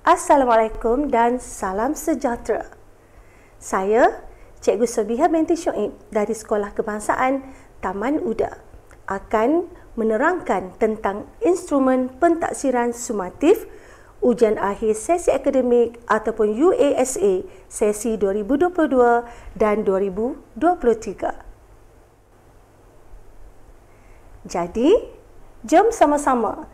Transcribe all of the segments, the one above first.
Assalamualaikum dan salam sejahtera. Saya, Cikgu Sobiha binti Shoaib dari Sekolah Kebangsaan Taman Uda akan menerangkan tentang instrumen pentaksiran sumatif ujian akhir sesi akademik ataupun UASA sesi 2022 dan 2023. Jadi, jom sama-sama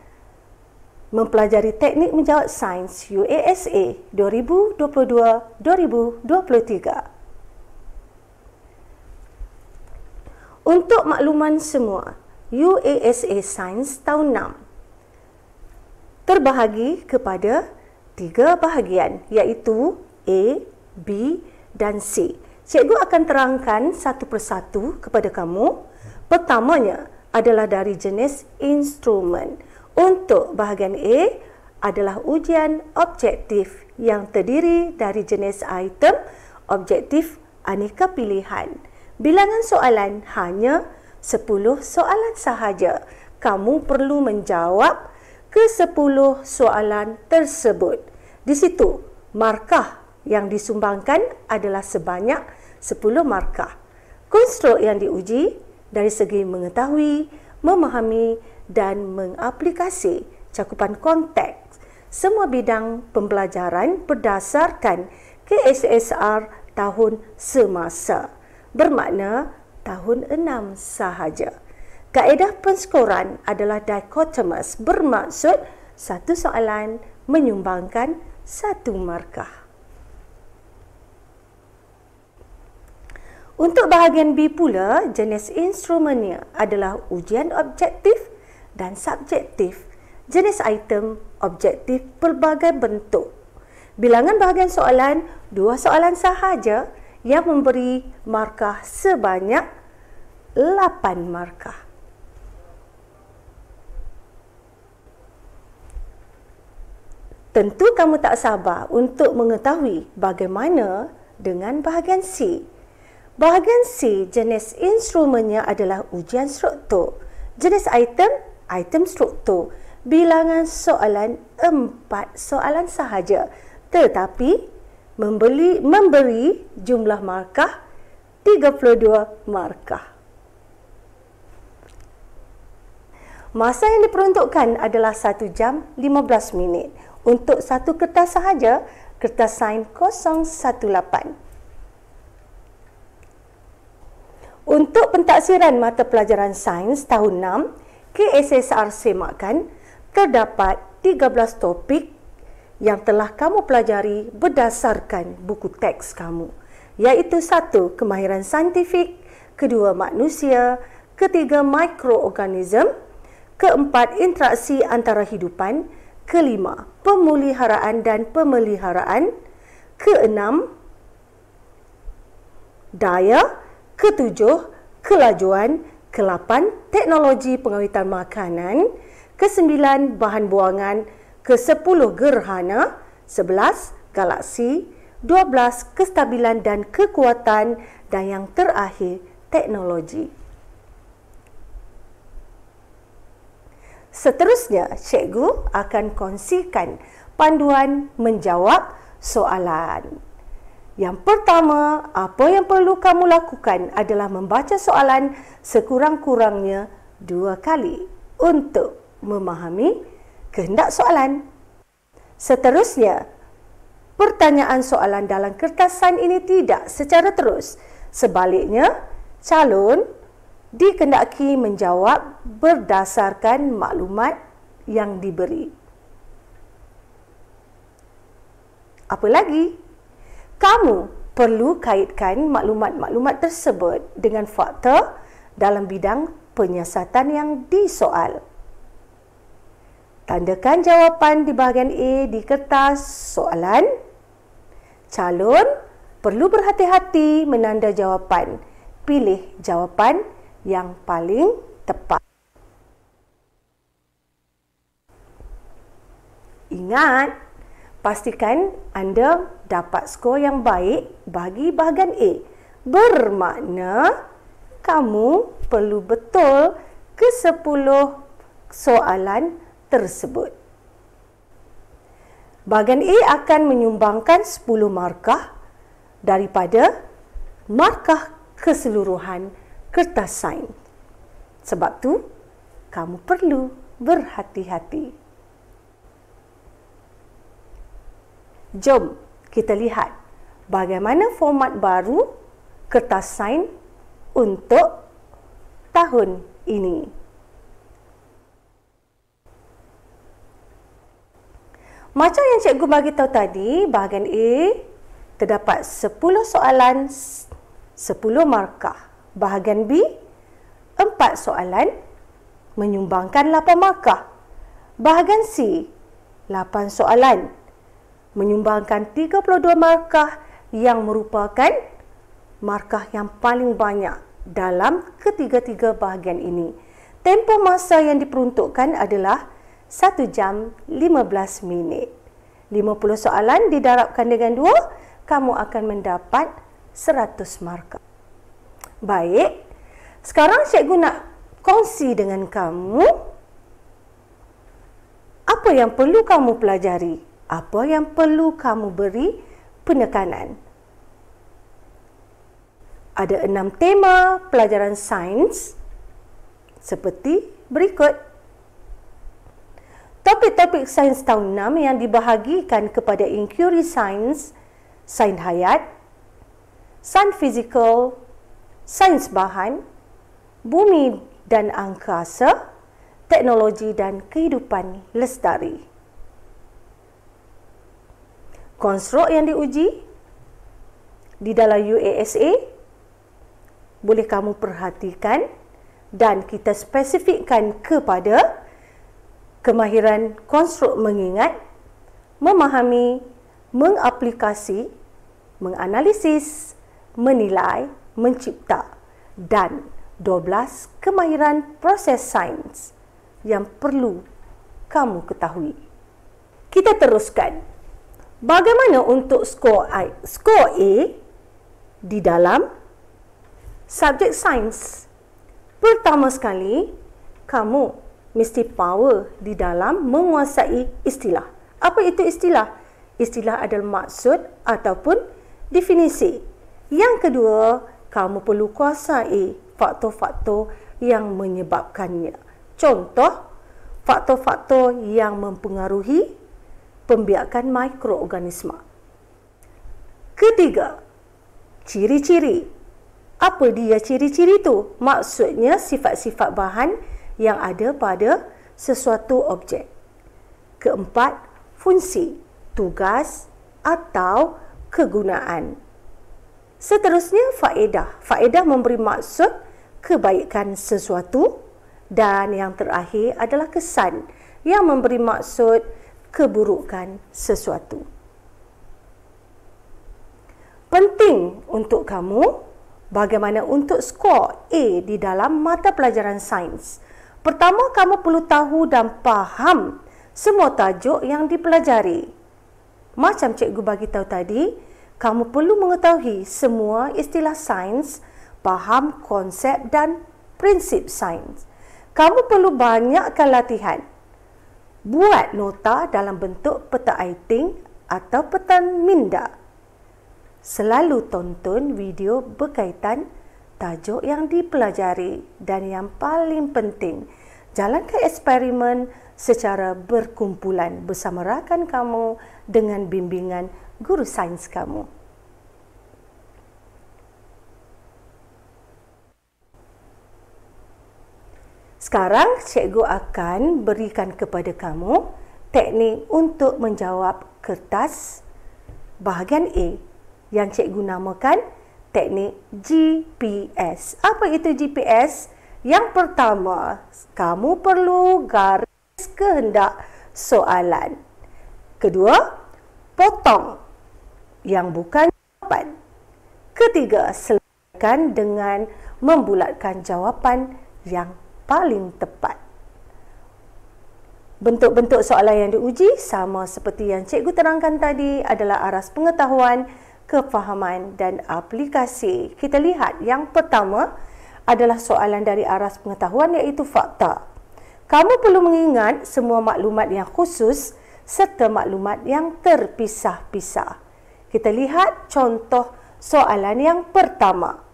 mempelajari teknik menjawab sains UASA 2022-2023. Untuk makluman semua, UASA Sains tahun 6 terbahagi kepada 3 bahagian iaitu A, B dan C. Cikgu akan terangkan satu persatu kepada kamu. Pertamanya adalah dari jenis instrumen. Untuk bahagian A adalah ujian objektif yang terdiri dari jenis item objektif aneka pilihan. Bilangan soalan hanya 10 soalan sahaja. Kamu perlu menjawab ke 10 soalan tersebut. Di situ, markah yang disumbangkan adalah sebanyak 10 markah. Konstruk yang diuji dari segi mengetahui, memahami dan mengaplikasi cakupan konteks semua bidang pembelajaran berdasarkan KSSR tahun semasa, bermakna tahun 6 sahaja. Kaedah penskoran adalah dikotomus, bermaksud satu soalan menyumbangkan 1 markah. Untuk bahagian B pula, jenis instrumennya adalah ujian objektif dan subjektif. Jenis item objektif pelbagai bentuk. Bilangan bahagian soalan 2 soalan sahaja yang memberi markah sebanyak 8 markah. Tentu kamu tak sabar untuk mengetahui bagaimana dengan bahagian C. Bahagian C, jenis instrumennya adalah ujian struktur. Jenis item struktur. Bilangan soalan 4 soalan sahaja, tetapi memberi jumlah markah 32 markah. Masa yang diperuntukkan adalah 1 jam 15 minit. Untuk satu kertas sahaja, kertas sains 018. Untuk pentaksiran mata pelajaran sains tahun 6, KSSR semakkan, terdapat 13 topik yang telah kamu pelajari berdasarkan buku teks kamu, iaitu 1. Kemahiran saintifik, 2. Manusia, 3. Mikroorganism, 4. Interaksi antara hidupan, 5. Pemuliharaan dan pemeliharaan, 6. Daya, 7. Kelajuan, 8. Teknologi pengawitan makanan, 9. Bahan buangan, 10. Gerhana, 11. Galaksi, 12. Kestabilan dan kekuatan, dan yang terakhir teknologi. Seterusnya, cikgu akan kongsikan panduan menjawab soalan. Yang pertama, apa yang perlu kamu lakukan adalah membaca soalan sekurang-kurangnya 2 kali untuk memahami kehendak soalan. Seterusnya, pertanyaan soalan dalam kertas sains ini tidak secara terus. Sebaliknya, calon dikehendaki menjawab berdasarkan maklumat yang diberi. Apa lagi? Kamu perlu kaitkan maklumat-maklumat tersebut dengan fakta dalam bidang penyiasatan yang disoal. Tandakan jawapan di bahagian A di kertas soalan. Calon perlu berhati-hati menanda jawapan. Pilih jawapan yang paling tepat. Ingat, pastikan anda dapat skor yang baik bagi bahagian A. Bermakna kamu perlu betul ke 10 soalan tersebut. Bahagian A akan menyumbangkan 10 markah daripada markah keseluruhan kertas sains. Sebab tu, kamu perlu berhati-hati. Jom kita lihat bagaimana format baru kertas sains untuk tahun ini. Macam yang cikgu bagi tahu tadi, bahagian A terdapat 10 soalan 10 markah. Bahagian B 4 soalan menyumbangkan 8 markah. Bahagian C 8 soalan menyumbangkan 32 markah yang merupakan markah yang paling banyak dalam ketiga-tiga bahagian ini. Tempoh masa yang diperuntukkan adalah 1 jam 15 minit. 50 soalan didarabkan dengan 2, kamu akan mendapat 100 markah. Baik, sekarang cikgu nak kongsi dengan kamu apa yang perlu kamu pelajari, apa yang perlu kamu beri penekanan. Ada 6 tema pelajaran sains seperti berikut. Topik-topik sains tahun 6 yang dibahagikan kepada inquiry sains, sains hayat, sains fizikal, sains bahan, bumi dan angkasa, teknologi dan kehidupan lestari. Konstruk yang diuji di dalam UASA boleh kamu perhatikan dan kita spesifikkan kepada kemahiran konstruk mengingat, memahami, mengaplikasi, menganalisis, menilai, mencipta dan 12 kemahiran proses sains yang perlu kamu ketahui. Kita teruskan. Bagaimana untuk skor A di dalam subjek sains? Pertama sekali, kamu mesti power di dalam menguasai istilah. Apa itu istilah? Istilah adalah maksud ataupun definisi. Yang kedua, kamu perlu kuasai faktor-faktor yang menyebabkannya. Contoh, faktor-faktor yang mempengaruhi pembiakan mikroorganisma. Ketiga, ciri-ciri. Apa dia ciri-ciri itu? Maksudnya sifat-sifat bahan yang ada pada sesuatu objek. Keempat, fungsi, tugas atau kegunaan. Seterusnya, faedah. Faedah memberi maksud kebaikan sesuatu. Dan yang terakhir adalah kesan yang memberi maksud keburukan sesuatu. Penting untuk kamu bagaimana untuk skor A di dalam mata pelajaran sains. Pertama, kamu perlu tahu dan faham semua tajuk yang dipelajari. Macam cikgu bagi tahu tadi, kamu perlu mengetahui semua istilah sains, faham konsep dan prinsip sains. Kamu perlu banyakkan latihan. Buat nota dalam bentuk peta iting atau peta minda. Selalu tonton video berkaitan tajuk yang dipelajari dan yang paling penting, jalankan eksperimen secara berkumpulan bersama rakan kamu dengan bimbingan guru sains kamu. Sekarang cikgu akan berikan kepada kamu teknik untuk menjawab kertas bahagian A yang cikgu namakan teknik GPS. Apa itu GPS? Yang pertama, kamu perlu garis kehendak soalan. Kedua, potong yang bukan jawapan. Ketiga, selesaikan dengan membulatkan jawapan yang paling tepat. Bentuk-bentuk soalan yang diuji sama seperti yang cikgu terangkan tadi adalah aras pengetahuan, kefahaman dan aplikasi. Kita lihat yang pertama adalah soalan dari aras pengetahuan iaitu fakta. Kamu perlu mengingat semua maklumat yang khusus serta maklumat yang terpisah-pisah. Kita lihat contoh soalan yang pertama.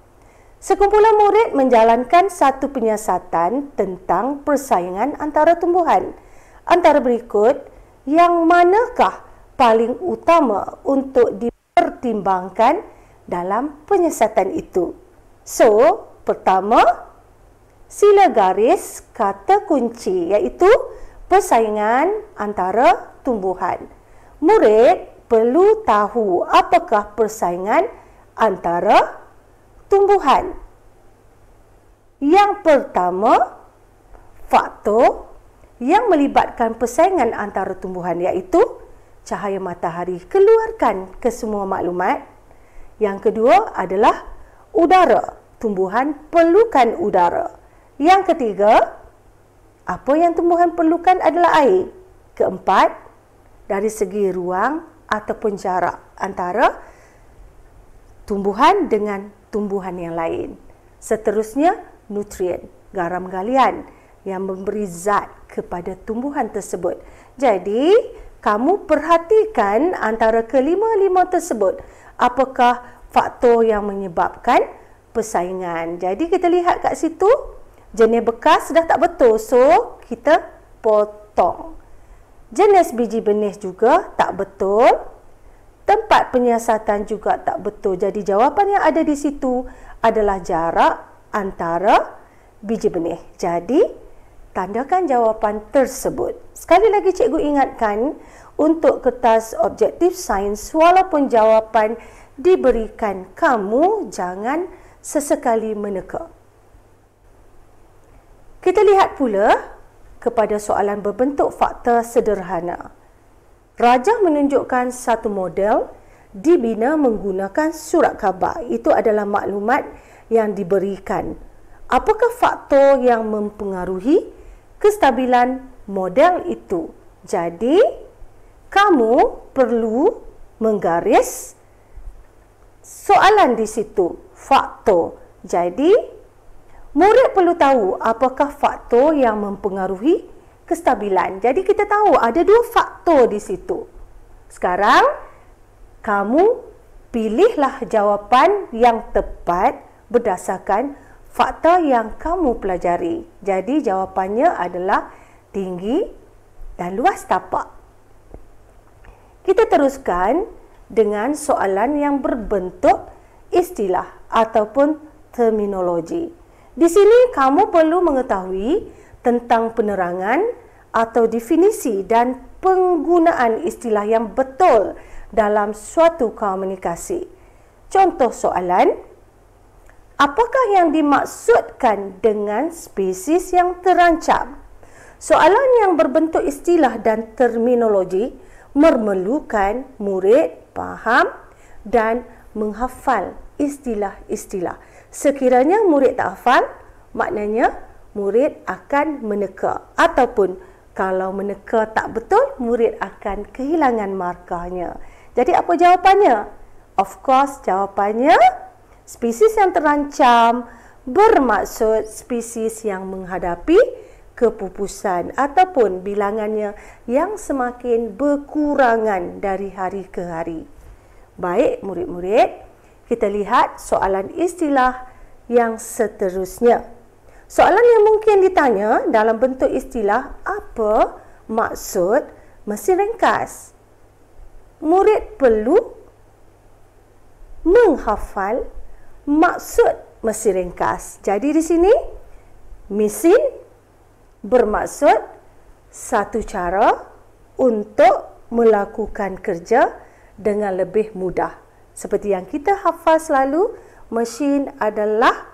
Sekumpulan murid menjalankan satu penyiasatan tentang persaingan antara tumbuhan. Antara berikut, yang manakah paling utama untuk dipertimbangkan dalam penyiasatan itu? So, pertama, sila garis kata kunci iaitu persaingan antara tumbuhan. Murid perlu tahu apakah persaingan antara tumbuhan. Yang pertama, faktor yang melibatkan persaingan antara tumbuhan iaitu cahaya matahari keluarkan ke semua maklumat. Yang kedua adalah udara. Tumbuhan perlukan udara. Yang ketiga, apa yang tumbuhan perlukan adalah air. Keempat, dari segi ruang ataupun jarak antara tumbuhan dengan tumbuhan yang lain. Seterusnya, nutrien, garam galian yang memberi zat kepada tumbuhan tersebut. Jadi, kamu perhatikan antara kelima-lima tersebut. Apakah faktor yang menyebabkan persaingan? Jadi, kita lihat kat situ, jenis bekas dah tak betul. So, kita potong. Jenis biji benih juga tak betul. Tempat penyiasatan juga tak betul. Jadi, jawapan yang ada di situ adalah jarak antara biji benih. Jadi, tandakan jawapan tersebut. Sekali lagi cikgu ingatkan, untuk kertas objektif sains, walaupun jawapan diberikan, kamu jangan sesekali meneka. Kita lihat pula kepada soalan berbentuk fakta sederhana. Rajah menunjukkan satu model dibina menggunakan surat khabar. Itu adalah maklumat yang diberikan. Apakah faktor yang mempengaruhi kestabilan model itu? Jadi, kamu perlu menggaris soalan di situ, faktor. Jadi, murid perlu tahu apakah faktor yang mempengaruhi kestabilan. Jadi, kita tahu ada dua faktor di situ. Sekarang, kamu pilihlah jawapan yang tepat berdasarkan fakta yang kamu pelajari. Jadi, jawapannya adalah tinggi dan luas tapak. Kita teruskan dengan soalan yang berbentuk istilah ataupun terminologi. Di sini kamu perlu mengetahui tentang penerangan atau definisi dan penggunaan istilah yang betul dalam suatu komunikasi. Contoh soalan, apakah yang dimaksudkan dengan spesies yang terancam? Soalan yang berbentuk istilah dan terminologi memerlukan murid faham dan menghafal istilah-istilah. Sekiranya murid tak hafal, maknanya murid akan meneka. Ataupun kalau meneka tak betul, murid akan kehilangan markahnya. Jadi apa jawapannya? Of course, jawapannya spesies yang terancam bermaksud spesies yang menghadapi kepupusan ataupun bilangannya yang semakin berkurangan dari hari ke hari. Baik murid-murid, kita lihat soalan istilah yang seterusnya. Soalan yang mungkin ditanya dalam bentuk istilah, apa maksud mesin ringkas? Murid perlu menghafal maksud mesin ringkas. Jadi di sini, mesin bermaksud satu cara untuk melakukan kerja dengan lebih mudah. Seperti yang kita hafal selalu, mesin adalah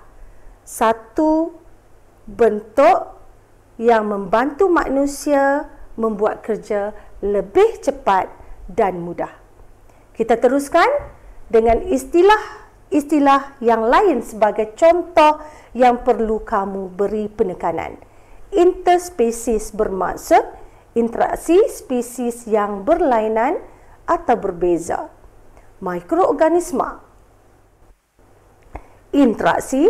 satu bentuk yang membantu manusia membuat kerja lebih cepat dan mudah. Kita teruskan dengan istilah-istilah yang lain sebagai contoh yang perlu kamu beri penekanan. Interspesies bermaksud interaksi spesies yang berlainan atau berbeza. Mikroorganisma. Interaksi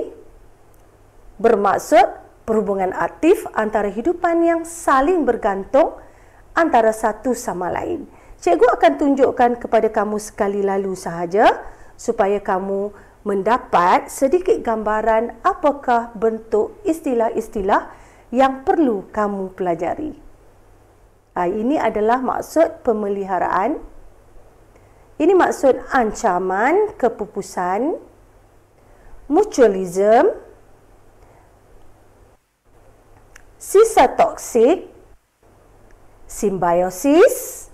bermaksud perhubungan aktif antara hidupan yang saling bergantung antara satu sama lain. Cikgu akan tunjukkan kepada kamu sekali lalu sahaja supaya kamu mendapat sedikit gambaran apakah bentuk istilah-istilah yang perlu kamu pelajari. Ini adalah maksud pemeliharaan. Ini maksud ancaman kepupusan, mutualism, sisa toksik, simbiosis,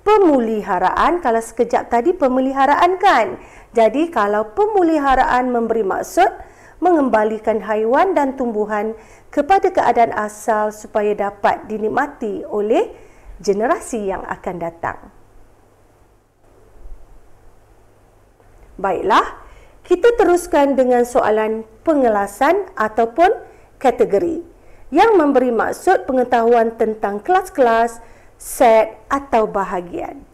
pemeliharaan. Kalau sekejap tadi pemeliharaan kan? Jadi kalau pemeliharaan memberi maksud mengembalikan haiwan dan tumbuhan kepada keadaan asal supaya dapat dinikmati oleh generasi yang akan datang. Baiklah, kita teruskan dengan soalan pengelasan ataupun kategori yang memberi maksud pengetahuan tentang kelas-kelas, set atau bahagian.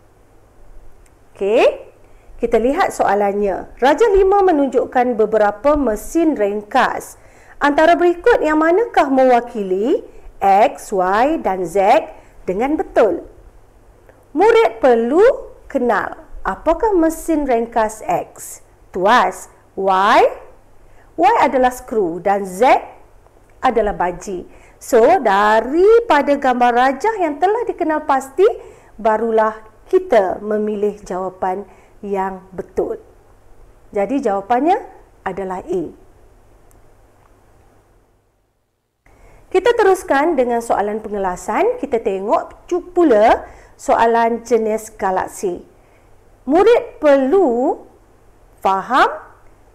Okey. Kita lihat soalannya. Raja 5 menunjukkan beberapa mesin ringkas. Antara berikut yang manakah mewakili X, Y dan Z dengan betul? Murid perlu kenal apakah mesin ringkas X, tuas, Y adalah skru dan Z adalah baji. So, daripada gambar rajah yang telah dikenal pasti, barulah kita memilih jawapan yang betul. Jadi jawapannya adalah A. Kita teruskan dengan soalan pengelasan. Kita tengok pula soalan jenis galaksi. Murid perlu faham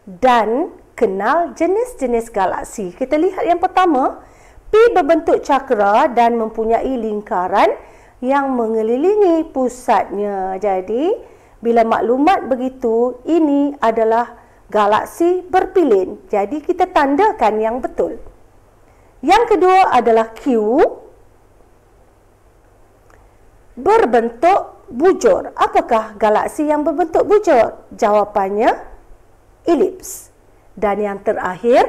dan kenal jenis-jenis galaksi. Kita lihat yang pertama, P berbentuk cakra dan mempunyai lingkaran yang mengelilingi pusatnya. Jadi, bila maklumat begitu, ini adalah galaksi berpilin. Jadi, kita tandakan yang betul. Yang kedua adalah Q berbentuk bujur. Apakah galaksi yang berbentuk bujur? Jawapannya elips. Dan yang terakhir,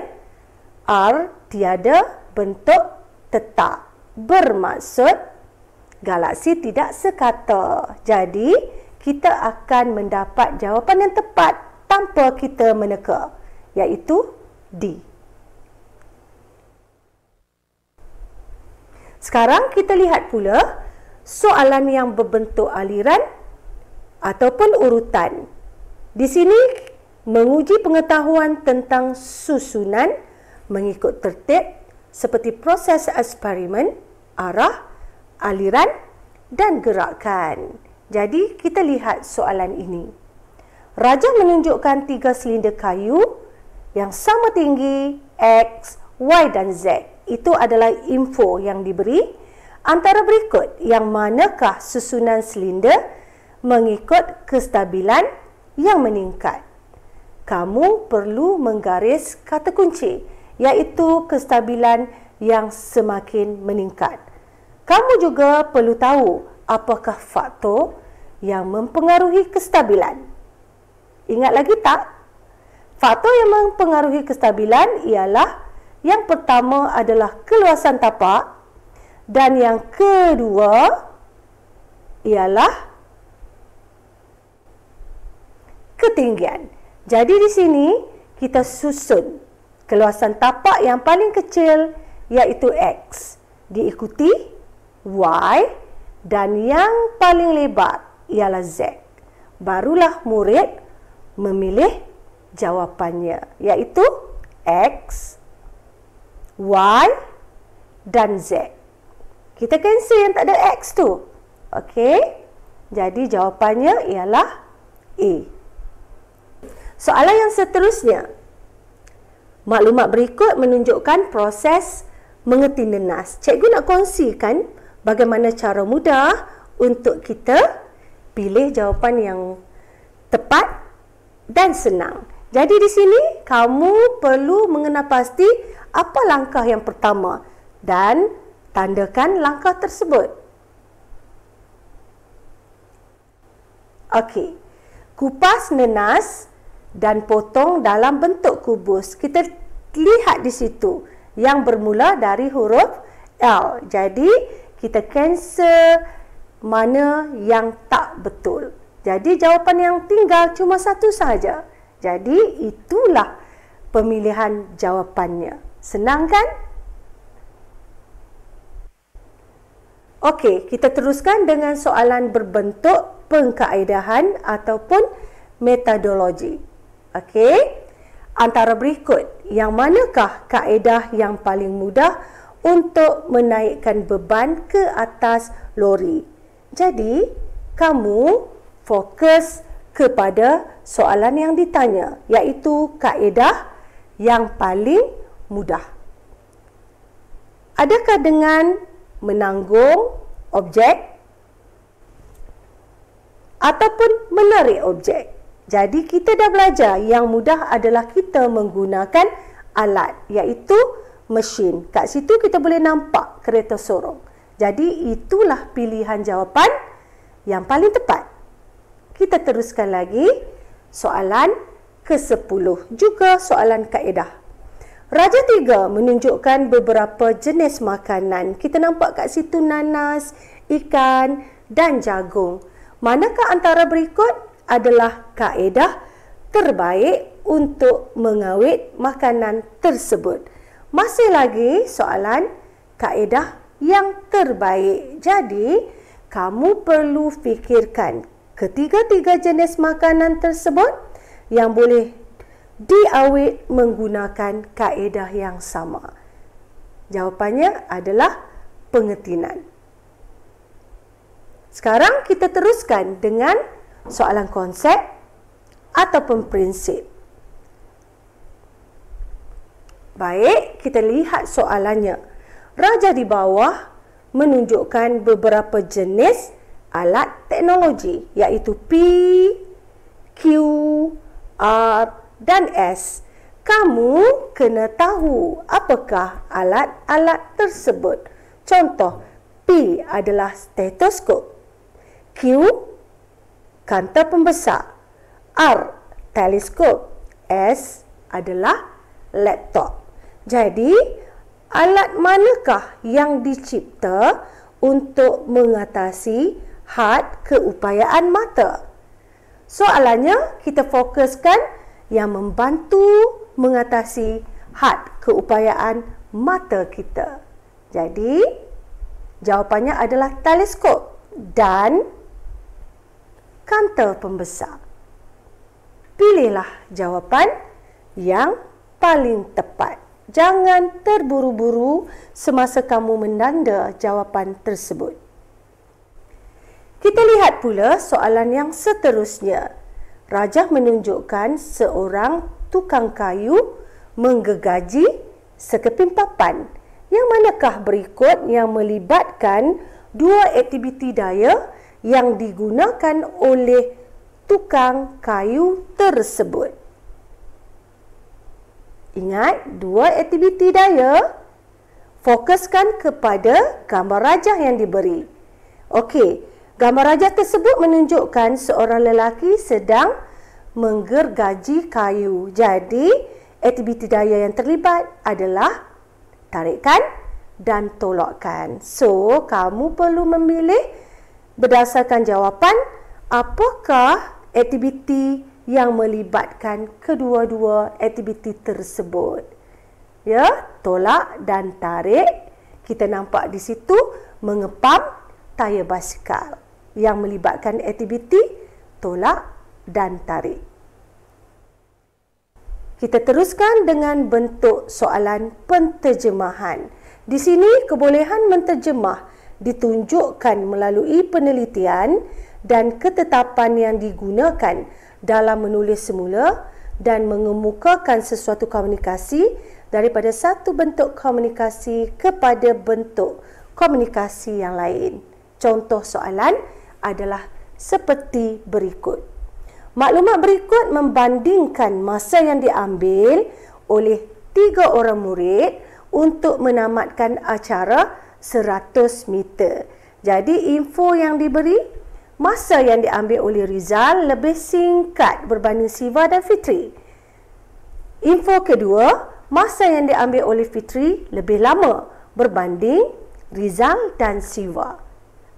R tiada bentuk tetap. Bermaksud galaksi tidak sekata. Jadi, kita akan mendapat jawapan yang tepat tanpa kita meneka, iaitu D. Sekarang kita lihat pula soalan yang berbentuk aliran ataupun urutan. Di sini menguji pengetahuan tentang susunan mengikut tertib seperti proses eksperimen, arah, aliran dan gerakan. Jadi, kita lihat soalan ini. Raja menunjukkan 3 silinder kayu yang sama tinggi X, Y dan Z. Itu adalah info yang diberi. Antara berikut, yang manakah susunan silinder mengikut kestabilan yang meningkat? Kamu perlu menggaris kata kunci, iaitu kestabilan yang semakin meningkat. Kamu juga perlu tahu apakah faktor yang mempengaruhi kestabilan. Ingat lagi tak? Faktor yang mempengaruhi kestabilan ialah yang pertama adalah keluasan tapak dan yang kedua ialah ketinggian. Jadi di sini kita susun keluasan tapak yang paling kecil iaitu X, diikuti Y dan yang paling lebar ialah Z. Barulah murid memilih jawapannya, iaitu X, Y dan Z. Kita cancel yang tak ada X tu. Okey. Jadi jawapannya ialah A. Soalan yang seterusnya. Maklumat berikut menunjukkan proses mengerti nenas. Cikgu nak kongsikan bagaimana cara mudah untuk kita pilih jawapan yang tepat dan senang. Jadi di sini kamu perlu mengenal pasti apa langkah yang pertama dan tandakan langkah tersebut. Okey. Kupas nenas dan potong dalam bentuk kubus. Kita lihat di situ yang bermula dari huruf L. Jadi kita cancel mana yang tak betul. Jadi jawapan yang tinggal cuma satu sahaja. Jadi itulah pemilihan jawapannya. Senang kan? Okey, kita teruskan dengan soalan berbentuk pengkaedahan ataupun metodologi. Okey, antara berikut, yang manakah kaedah yang paling mudah untuk menaikkan beban ke atas lori? Jadi, kamu fokus kepada soalan yang ditanya, iaitu kaedah yang paling mudah. Adakah dengan menanggung objek ataupun menarik objek? Jadi kita dah belajar yang mudah adalah kita menggunakan alat, iaitu mesin. Kat situ kita boleh nampak kereta sorong. Jadi itulah pilihan jawapan yang paling tepat. Kita teruskan lagi soalan ke-10, juga soalan kaedah. Raja 3 menunjukkan beberapa jenis makanan. Kita nampak kat situ nanas, ikan dan jagung. Manakah antara berikut adalah kaedah terbaik untuk mengawet makanan tersebut? Masih lagi soalan kaedah yang terbaik. Jadi, kamu perlu fikirkan ketiga-tiga jenis makanan tersebut yang boleh diawet menggunakan kaedah yang sama. Jawapannya adalah pengetinan. Sekarang kita teruskan dengan soalan konsep ataupun prinsip. Baik, kita lihat soalannya. Raja di bawah menunjukkan beberapa jenis alat teknologi, iaitu P, Q, R dan S. Kamu kena tahu apakah alat-alat tersebut. Contoh, P adalah stetoskop, Q kaunter pembesar, R teleskop, S adalah laptop. Jadi, alat manakah yang dicipta untuk mengatasi had keupayaan mata? Soalannya, kita fokuskan yang membantu mengatasi had keupayaan mata kita. Jadi, jawapannya adalah teleskop dan kaunter pembesar. Pilihlah jawapan yang paling tepat. Jangan terburu-buru semasa kamu menanda jawapan tersebut. Kita lihat pula soalan yang seterusnya. Raja menunjukkan seorang tukang kayu menggergaji sekeping papan. Yang manakah berikut yang melibatkan dua aktiviti daya yang digunakan oleh tukang kayu tersebut? Ingat, dua aktiviti daya. Fokuskan kepada gambar rajah yang diberi. Okey, gambar rajah tersebut menunjukkan seorang lelaki sedang menggergaji kayu. Jadi, aktiviti daya yang terlibat adalah tarikan dan tolakkan. So, kamu perlu memilih berdasarkan jawapan apakah aktiviti yang melibatkan kedua-dua aktiviti tersebut. Ya, tolak dan tarik. Kita nampak di situ mengepam tayar basikal yang melibatkan aktiviti tolak dan tarik. Kita teruskan dengan bentuk soalan penterjemahan. Di sini kebolehan menterjemah ditunjukkan melalui penelitian dan ketetapan yang digunakan dalam menulis semula dan mengemukakan sesuatu komunikasi daripada satu bentuk komunikasi kepada bentuk komunikasi yang lain. Contoh soalan adalah seperti berikut. Maklumat berikut membandingkan masa yang diambil oleh 3 orang murid untuk menamatkan acara 100 meter. Jadi info yang diberi, masa yang diambil oleh Rizal lebih singkat berbanding Siva dan Fitri. Info kedua, masa yang diambil oleh Fitri lebih lama berbanding Rizal dan Siva.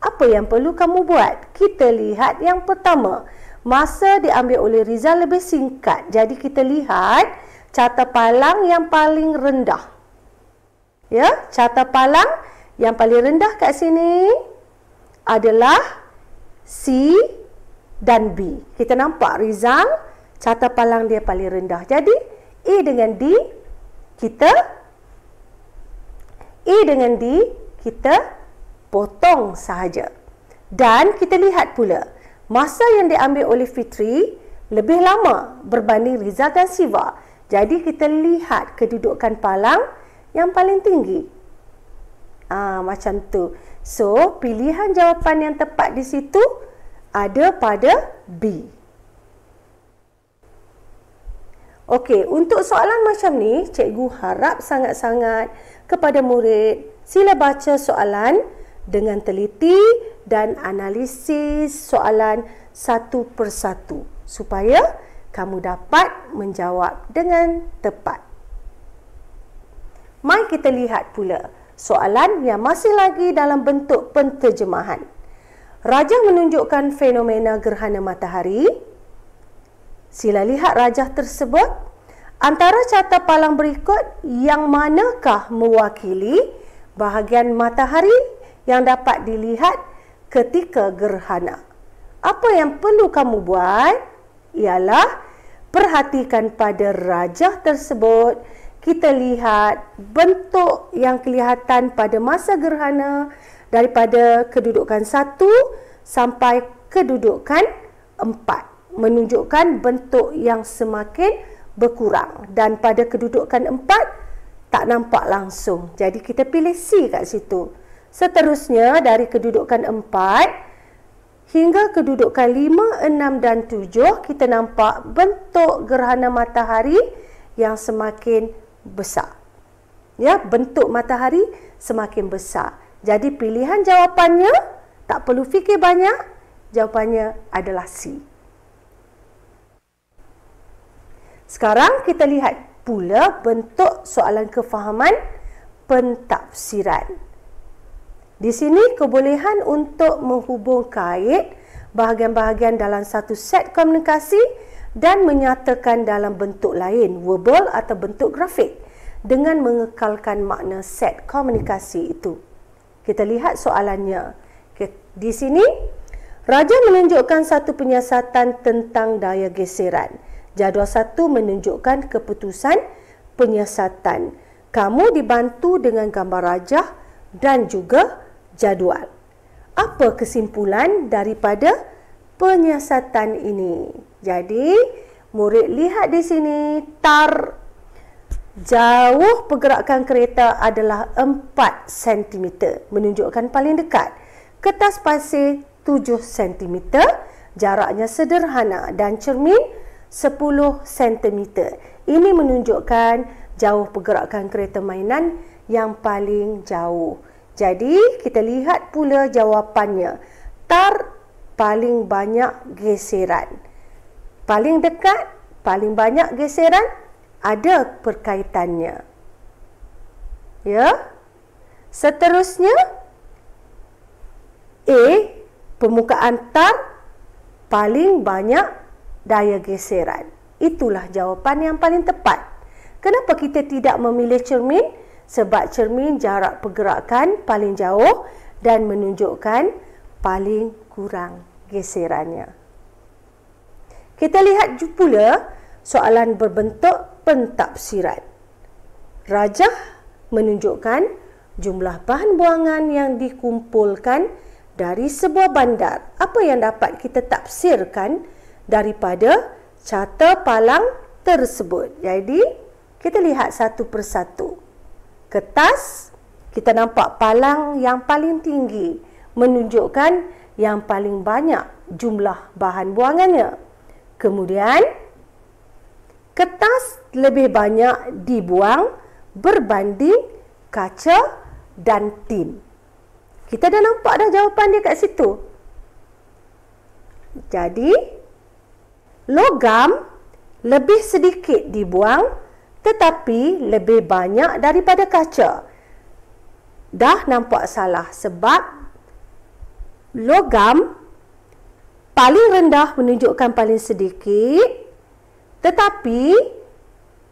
Apa yang perlu kamu buat? Kita lihat yang pertama. Masa diambil oleh Rizal lebih singkat. Jadi kita lihat carta palang yang paling rendah. Ya, carta palang yang paling rendah kat sini adalah C dan B. Kita nampak Rizal, carta palang dia paling rendah. Jadi A dengan D kita potong sahaja. Dan kita lihat pula masa yang diambil oleh Fitri lebih lama berbanding Rizal dan Siva. Jadi kita lihat kedudukan palang yang paling tinggi. Macam tu. So, pilihan jawapan yang tepat di situ ada pada B. Okey, untuk soalan macam ni, cikgu harap sangat-sangat kepada murid sila baca soalan dengan teliti dan analisis soalan satu persatu supaya kamu dapat menjawab dengan tepat. Mari kita lihat pula soalan yang masih lagi dalam bentuk penterjemahan. Rajah menunjukkan fenomena gerhana matahari. Sila lihat rajah tersebut. Antara carta palang berikut, yang manakah mewakili bahagian matahari yang dapat dilihat ketika gerhana? Apa yang perlu kamu buat ialah perhatikan pada rajah tersebut. Kita lihat bentuk yang kelihatan pada masa gerhana daripada kedudukan 1 sampai kedudukan 4, menunjukkan bentuk yang semakin berkurang, dan pada kedudukan 4 tak nampak langsung. Jadi kita pilih C kat situ. Seterusnya dari kedudukan 4 hingga kedudukan 5, 6 dan 7 kita nampak bentuk gerhana matahari yang semakin besar. Ya, bentuk matahari semakin besar. Jadi pilihan jawapannya tak perlu fikir banyak, jawapannya adalah C. Sekarang kita lihat pula bentuk soalan kefahaman pentafsiran. Di sini kebolehan untuk menghubung kait bahagian-bahagian dalam satu set komunikasi dan menyatakan dalam bentuk lain, verbal atau bentuk grafik, dengan mengekalkan makna set komunikasi itu. Kita lihat soalannya. Di sini, rajah menunjukkan satu penyiasatan tentang daya geseran. Jadual 1 menunjukkan keputusan penyiasatan. Kamu dibantu dengan gambar rajah dan juga jadual. Apa kesimpulan daripada penyiasatan ini? Jadi, murid lihat di sini, jauh pergerakan kereta adalah 4 cm, menunjukkan paling dekat. Kertas pasir 7 cm, jaraknya sederhana, dan cermin 10 cm. Ini menunjukkan jauh pergerakan kereta mainan yang paling jauh. Jadi, kita lihat pula jawapannya. Paling banyak geseran. Paling dekat, paling banyak geseran, ada perkaitannya. Ya. Seterusnya, A, permukaan paling banyak daya geseran. Itulah jawapan yang paling tepat. Kenapa kita tidak memilih cermin? Sebab cermin jarak pergerakan paling jauh dan menunjukkan paling kurang geserannya. Kita lihat pula soalan berbentuk pentafsiran. Rajah menunjukkan jumlah bahan buangan yang dikumpulkan dari sebuah bandar. Apa yang dapat kita tafsirkan daripada carta palang tersebut? Jadi, kita lihat satu persatu. Kertas, kita nampak palang yang paling tinggi, menunjukkan yang paling banyak jumlah bahan buangannya. Kemudian, kertas lebih banyak dibuang berbanding kaca dan tin. Kita dah nampak dah jawapan dia kat situ. Jadi, logam lebih sedikit dibuang tetapi lebih banyak daripada kaca. dah nampak salah sebab logam paling rendah menunjukkan paling sedikit, tetapi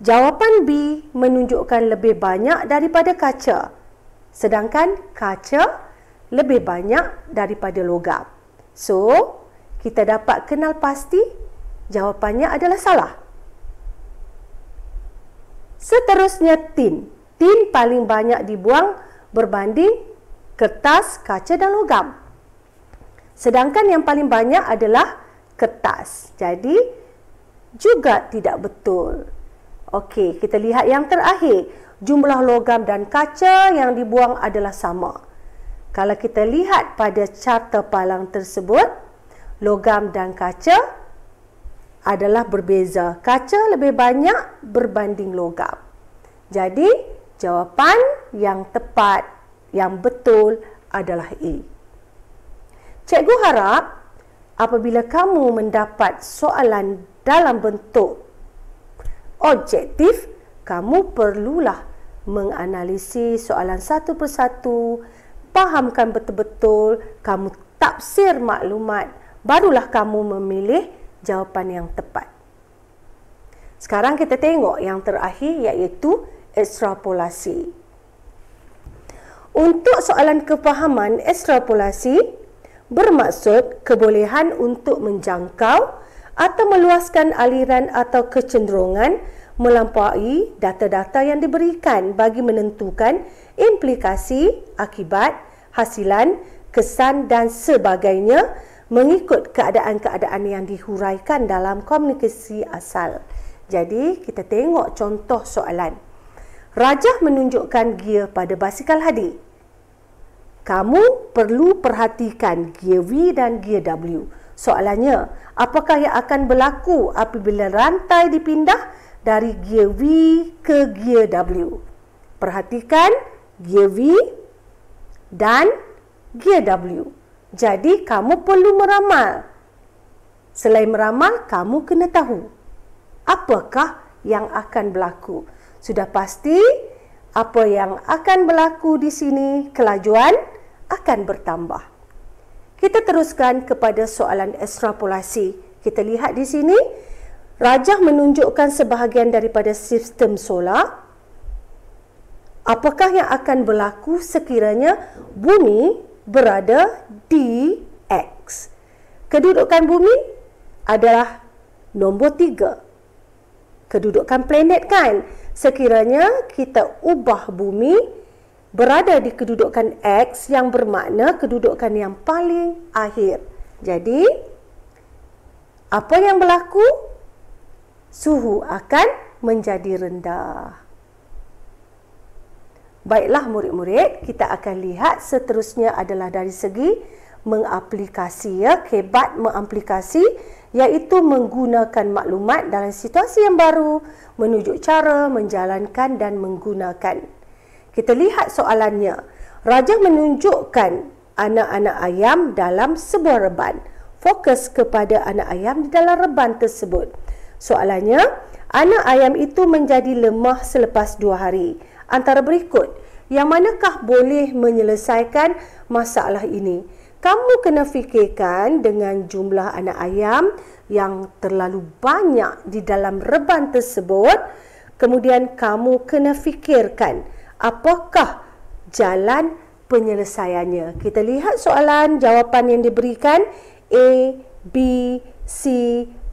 jawapan B menunjukkan lebih banyak daripada kaca, sedangkan kaca lebih banyak daripada logam. So, kita dapat kenal pasti jawapannya adalah salah. Seterusnya tin. Tin paling banyak dibuang berbanding kertas, kaca dan logam. Sedangkan yang paling banyak adalah kertas. Jadi, juga tidak betul. Okey, kita lihat yang terakhir. Jumlah logam dan kaca yang dibuang adalah sama. Kalau kita lihat pada carta palang tersebut, logam dan kaca adalah berbeza. Kaca lebih banyak berbanding logam. Jadi, jawapan yang tepat, yang betul adalah A. Cikgu harap apabila kamu mendapat soalan dalam bentuk objektif, kamu perlulah menganalisis soalan satu persatu, fahamkan betul-betul, kamu tafsir maklumat, barulah kamu memilih jawapan yang tepat. Sekarang kita tengok yang terakhir, iaitu ekstrapolasi. Untuk soalan kefahaman, ekstrapolasi bermaksud kebolehan untuk menjangkau atau meluaskan aliran atau kecenderungan melampaui data-data yang diberikan bagi menentukan implikasi, akibat, hasilan, kesan dan sebagainya mengikut keadaan-keadaan yang dihuraikan dalam komunikasi asal. Jadi, kita tengok contoh soalan. Rajah menunjukkan gear pada basikal Hadi. Kamu perlu perhatikan gear V dan gear W. Soalannya, apakah yang akan berlaku apabila rantai dipindah dari gear V ke gear W? Perhatikan gear V dan gear W. Jadi, kamu perlu meramal. Selain meramal, kamu kena tahu apakah yang akan berlaku. Sudah pasti apa yang akan berlaku di sini, kelajuan akan bertambah. Kita teruskan kepada soalan ekstrapolasi. Kita lihat di sini, rajah menunjukkan sebahagian daripada sistem solar. Apakah yang akan berlaku sekiranya bumi berada di X? Kedudukan bumi adalah nombor 3. Kedudukan planet kan? Sekiranya kita ubah bumi berada di kedudukan X yang bermakna kedudukan yang paling akhir. Jadi, apa yang berlaku? Suhu akan menjadi rendah. Baiklah murid-murid, kita akan lihat seterusnya adalah dari segi mengaplikasi, ya, hebat mengaplikasi, iaitu menggunakan maklumat dalam situasi yang baru, menunjuk cara, menjalankan dan menggunakan. Kita lihat soalannya. Rajah menunjukkan anak-anak ayam dalam sebuah reban. Fokus kepada anak ayam di dalam reban tersebut. Soalannya, anak ayam itu menjadi lemah selepas 2 hari. Antara berikut, yang manakah boleh menyelesaikan masalah ini? Kamu kena fikirkan dengan jumlah anak ayam yang terlalu banyak di dalam reban tersebut. Kemudian kamu kena fikirkan apakah jalan penyelesaiannya. Kita lihat soalan, jawapan yang diberikan A, B, C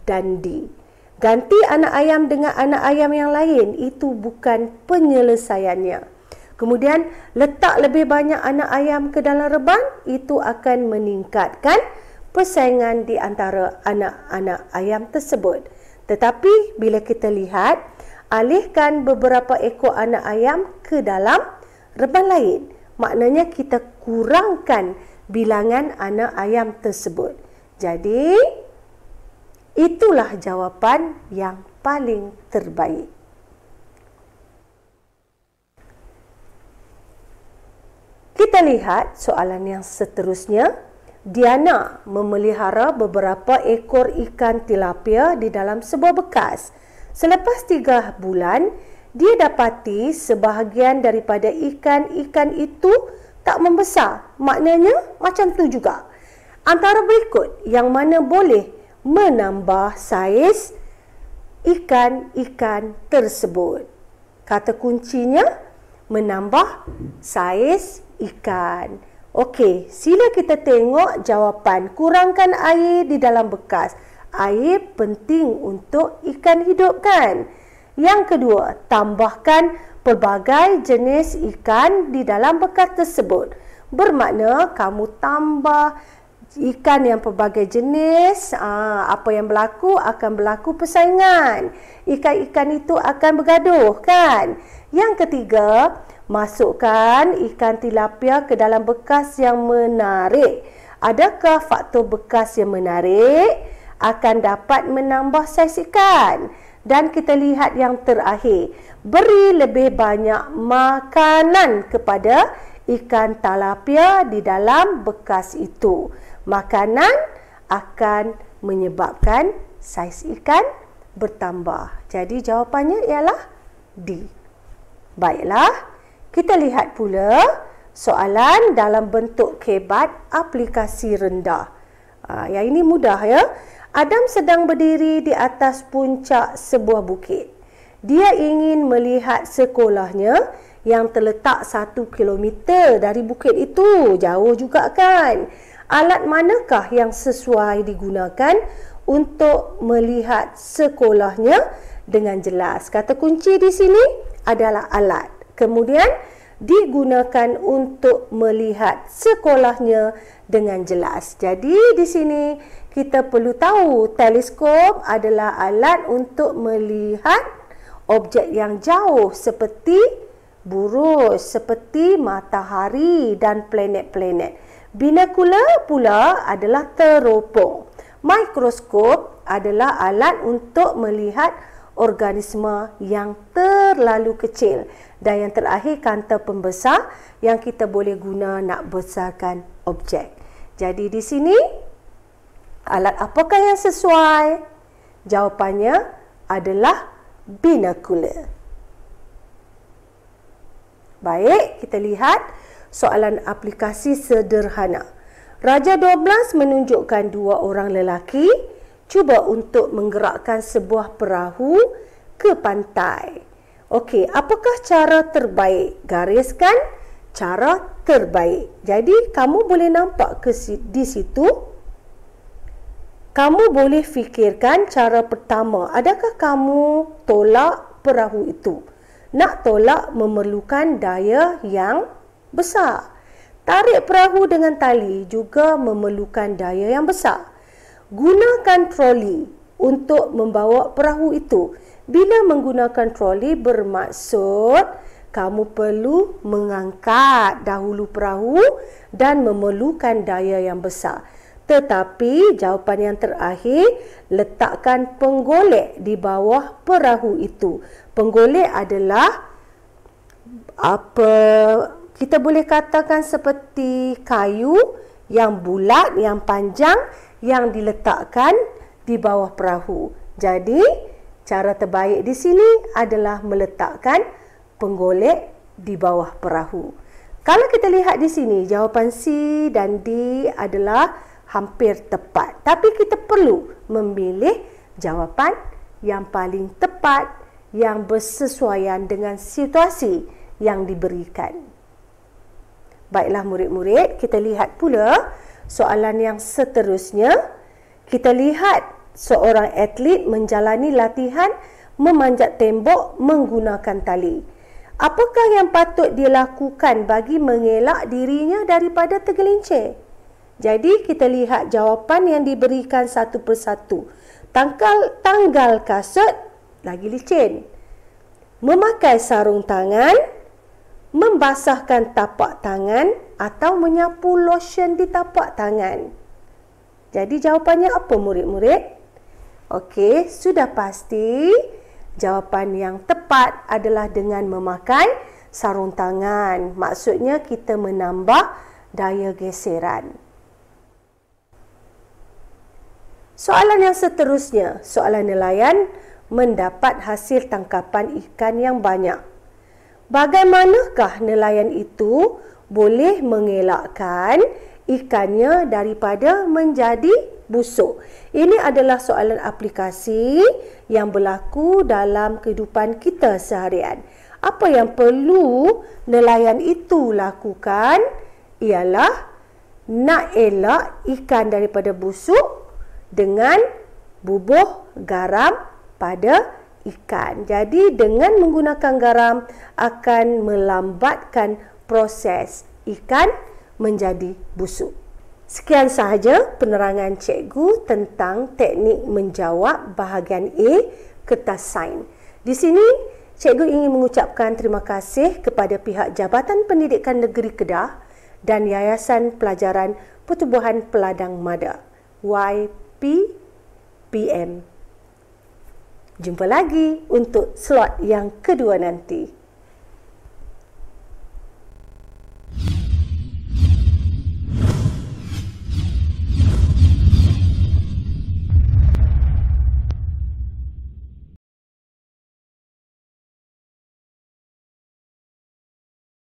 dan D. Ganti anak ayam dengan anak ayam yang lain, itu bukan penyelesaiannya. Kemudian letak lebih banyak anak ayam ke dalam reban, itu akan meningkatkan persaingan di antara anak-anak ayam tersebut. Tetapi bila kita lihat, alihkan beberapa ekor anak ayam ke dalam reban lain, maknanya kita kurangkan bilangan anak ayam tersebut. Jadi, itulah jawapan yang paling terbaik. Kita lihat soalan yang seterusnya. Diana memelihara beberapa ekor ikan tilapia di dalam sebuah bekas. Selepas 3 bulan, dia dapati sebahagian daripada ikan-ikan itu tak membesar. Maknanya macam tu juga. Antara berikut yang mana boleh menambah saiz ikan-ikan tersebut. Kata kuncinya menambah saiz ikan. Okey, sila kita tengok jawapan. Kurangkan air di dalam bekas. Air penting untuk ikan hidup kan? Yang kedua, tambahkan pelbagai jenis ikan di dalam bekas tersebut. Bermakna kamu tambah ikan yang pelbagai jenis, apa yang berlaku? Akan berlaku persaingan. Ikan-ikan itu akan bergaduh kan? Yang ketiga, masukkan ikan tilapia ke dalam bekas yang menarik. Adakah faktor bekas yang menarik akan dapat menambah saiz ikan? Dan kita lihat yang terakhir, beri lebih banyak makanan kepada ikan tilapia di dalam bekas itu. Makanan akan menyebabkan saiz ikan bertambah. Jadi jawapannya ialah D. Baiklah, kita lihat pula soalan dalam bentuk kebat aplikasi rendah. Yang ini mudah ya. Adam sedang berdiri di atas puncak sebuah bukit. Dia ingin melihat sekolahnya yang terletak 1 kilometer dari bukit itu. Jauh juga kan? Alat manakah yang sesuai digunakan untuk melihat sekolahnya dengan jelas? Kata kunci di sini adalah alat. Kemudian digunakan untuk melihat sekolahnya dengan jelas. Jadi di sini kita perlu tahu teleskop adalah alat untuk melihat objek yang jauh seperti buruj, seperti matahari dan planet-planet. Binokular pula adalah teropong. Mikroskop adalah alat untuk melihat organisma yang terlalu kecil. Dan yang terakhir, kaunter pembesar yang kita boleh guna nak besarkan objek. Jadi di sini, alat apakah yang sesuai? Jawapannya adalah binokular. Baik, kita lihat soalan aplikasi sederhana. Raja 12 menunjukkan 2 orang lelaki cuba untuk menggerakkan sebuah perahu ke pantai. Okey, apakah cara terbaik? Gariskan cara terbaik. Jadi, kamu boleh nampak di situ. Kamu boleh fikirkan cara pertama. Adakah kamu tolak perahu itu? Nak tolak memerlukan daya yang besar. Tarik perahu dengan tali juga memerlukan daya yang besar. Gunakan troli untuk membawa perahu itu. Bila menggunakan troli bermaksud kamu perlu mengangkat dahulu perahu dan memerlukan daya yang besar. Tetapi jawapan yang terakhir, letakkan penggolek di bawah perahu itu. Penggolek adalah apa kita boleh katakan seperti kayu yang bulat, yang panjang, yang diletakkan di bawah perahu. Jadi, cara terbaik di sini adalah meletakkan penggolek di bawah perahu. Kalau kita lihat di sini, jawapan C dan D adalah hampir tepat. Tapi kita perlu memilih jawapan yang paling tepat, yang bersesuaian dengan situasi yang diberikan. Baiklah murid-murid, kita lihat pula soalan yang seterusnya. Kita lihat seorang atlet menjalani latihan memanjat tembok menggunakan tali. Apakah yang patut dia lakukan bagi mengelak dirinya daripada tergelincir? Jadi kita lihat jawapan yang diberikan satu persatu. Tanggal kasut lagi licin. Memakai sarung tangan, membasahkan tapak tangan atau menyapu lotion di tapak tangan. Jadi jawapannya apa murid-murid? Okey, sudah pasti jawapan yang tepat adalah dengan memakai sarung tangan. Maksudnya kita menambah daya geseran. Soalan yang seterusnya, soalan nelayan mendapat hasil tangkapan ikan yang banyak. Bagaimanakah nelayan itu boleh mengelakkan ikannya daripada menjadi busuk? Ini adalah soalan aplikasi yang berlaku dalam kehidupan kita seharian. Apa yang perlu nelayan itu lakukan ialah nak elak ikan daripada busuk dengan bubuh garam pada ikan. Jadi dengan menggunakan garam akan melambatkan proses ikan menjadi busuk. Sekian sahaja penerangan cikgu tentang teknik menjawab bahagian A kertas sains. Di sini cikgu ingin mengucapkan terima kasih kepada pihak Jabatan Pendidikan Negeri Kedah dan Yayasan Pelajaran Pertubuhan Peladang Mada YPPM. Jumpa lagi untuk slot yang kedua nanti.